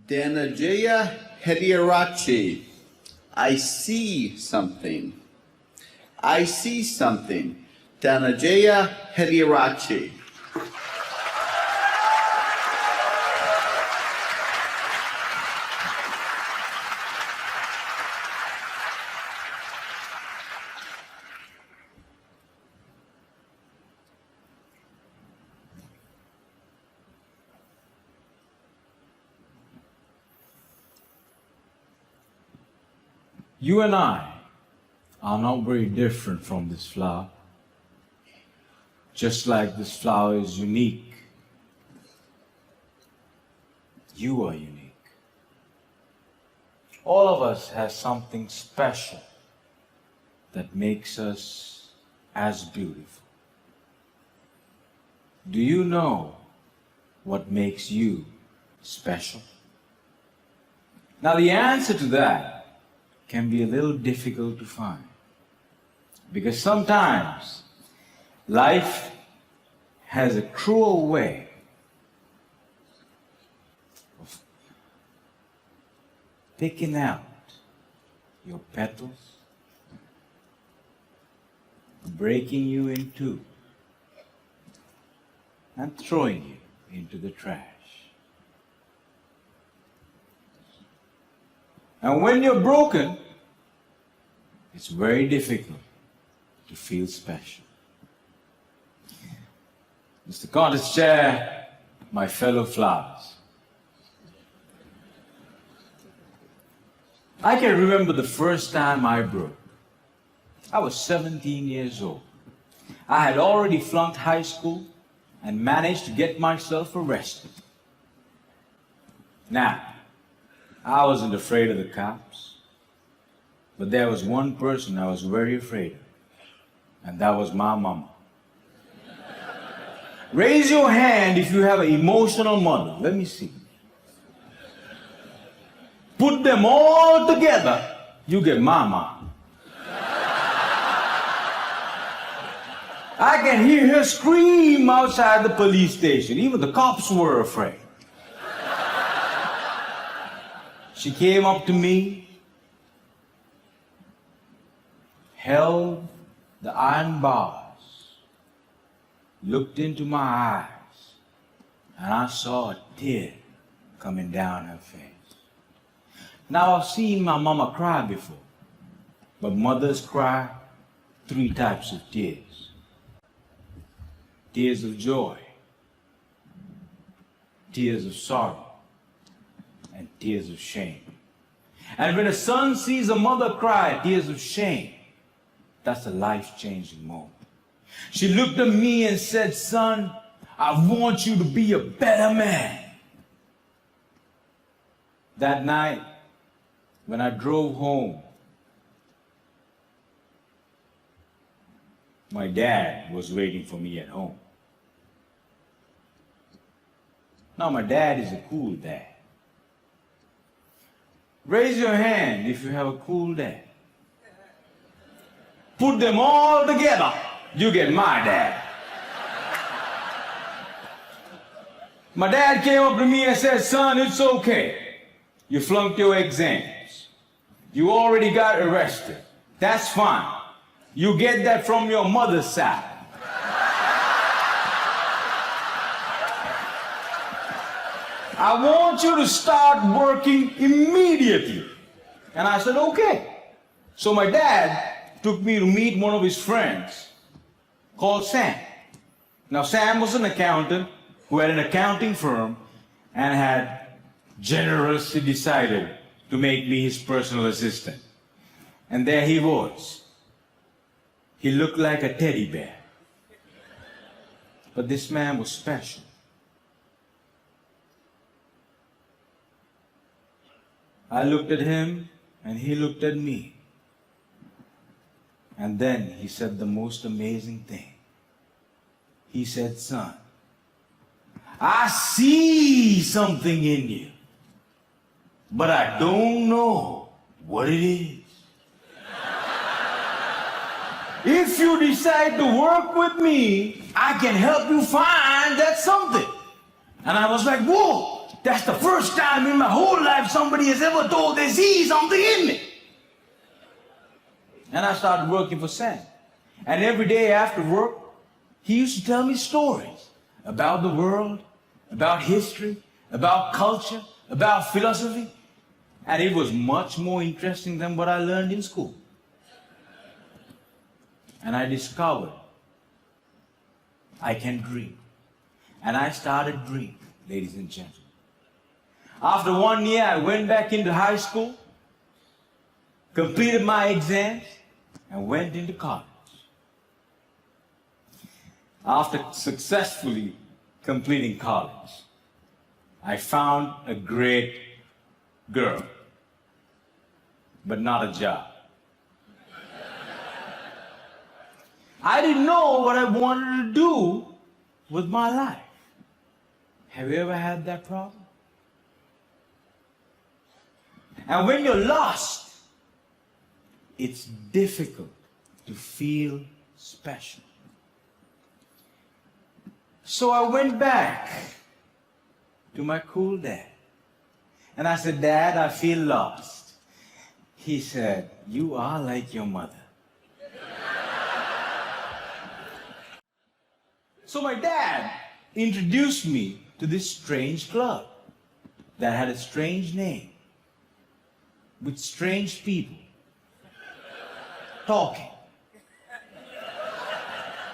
Danajaya Hediarachi. I see something. I see something. Danajaya Hediarachi. You and I are not very different from this flower. Just like this flower is unique, you are unique. All of us have something special that makes us as beautiful. Do you know what makes you special? Now, the answer to that can be a little difficult to find, because sometimes life has a cruel way of picking out your petals, breaking you in two, and throwing you into the trash. And when you're broken, it's very difficult to feel special. Mr. Contest Chair, my fellow flowers, I can remember the first time I broke. I was 17 years old. I had already flunked high school and managed to get myself arrested. Now, I wasn't afraid of the cops, but there was one person I was very afraid of, and that was my mama. Raise your hand if you have an emotional mother. Let me see. Put them all together, you get mama. I can hear her scream outside the police station. Even the cops were afraid. She came up to me, held the iron bars, looked into my eyes, and I saw a tear coming down her face. Now, I've seen my mama cry before, but mothers cry 3 types of tears. Tears of joy, tears of sorrow, and tears of shame. And when a son sees a mother cry tears of shame, that's a life-changing moment. She looked at me and said, "Son, I want you to be a better man." That night, when I drove home, my dad was waiting for me at home. Now, my dad is a cool dad. Raise your hand if you have a cool dad. Put them all together, you get my dad. My dad came up to me and said, "Son, it's okay. You flunked your exams. You already got arrested. That's fine. You get that from your mother's side. I want you to start working immediately." And I said, "Okay." So my dad took me to meet one of his friends called Sam. Now, Sam was an accountant who had an accounting firm and had generously decided to make me his personal assistant. And there he was. He looked like a teddy bear. But this man was special. I looked at him, and he looked at me. And then he said the most amazing thing. He said, "Son, I see something in you, but I don't know what it is. If you decide to work with me, I can help you find that something." And I was like, "Whoa, That's the first time in my whole life somebody has ever told they see something in me. And I started working for Sam. And every day after work, he used to tell me stories about the world, about history, about culture, about philosophy. And it was much more interesting than what I learned in school. And I discovered I can dream. And I started dreaming, ladies and gentlemen. After 1 year, I went back into high school, completed my exams, and went into college. After successfully completing college, I found a great girl, but not a job. I didn't know what I wanted to do with my life. Have you ever had that problem? And when you're lost, it's difficult to feel special. So I went back to my cool dad. And I said, Dad, I feel lost. He said, you are like your mother. So my dad introduced me to this strange club that had a strange name, with strange people talking.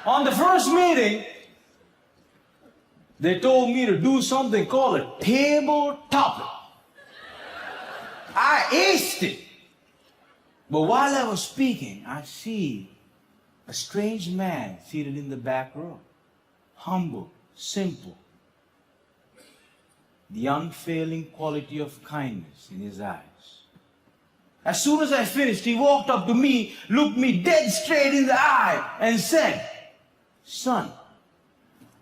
On the first meeting, they told me to do something called a table topic. I aced it. But while I was speaking, I see a strange man seated in the back row. Humble, simple. The unfailing quality of kindness in his eyes. As soon as I finished, he walked up to me, looked me dead straight in the eye, and said, Son,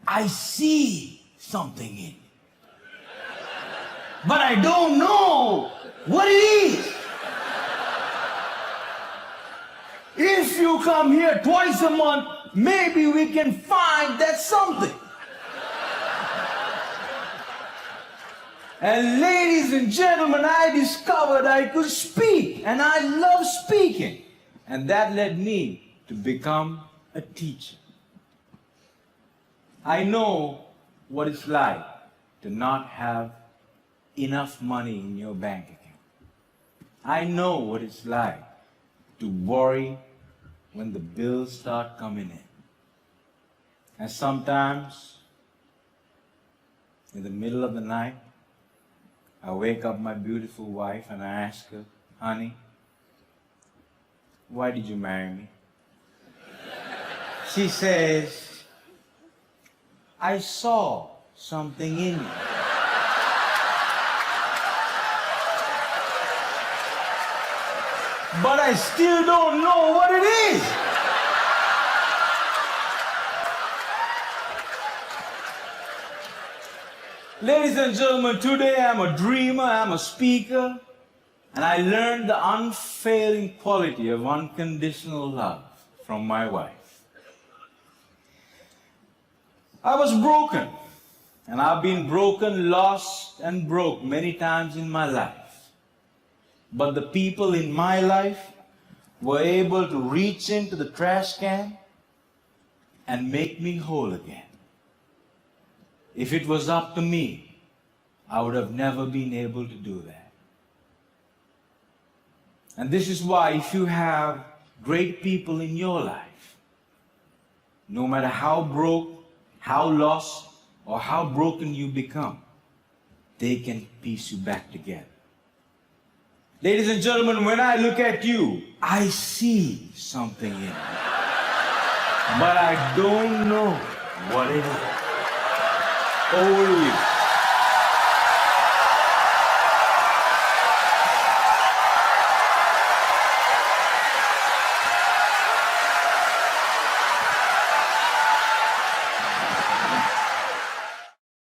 I see something in you. But I don't know what it is. If you come here twice a month, maybe we can find that something. And ladies and gentlemen, I discovered I could speak, and I love speaking. And that led me to become a teacher. I know what it's like to not have enough money in your bank account. I know what it's like to worry when the bills start coming in. And sometimes, in the middle of the night, I wake up my beautiful wife and I ask her, honey, why did you marry me? She says, I saw something in you. But I still don't know what it is. Ladies and gentlemen, today I'm a dreamer, I'm a speaker, and I learned the unfailing quality of unconditional love from my wife. I was broken, and I've been broken, lost, and broke many times in my life. But the people in my life were able to reach into the trash can and make me whole again. If it was up to me, I would have never been able to do that. And this is why if you have great people in your life, no matter how broke, how lost, or how broken you become, they can piece you back together. Ladies and gentlemen, when I look at you, I see something in you. But I don't know what it is. Over to you.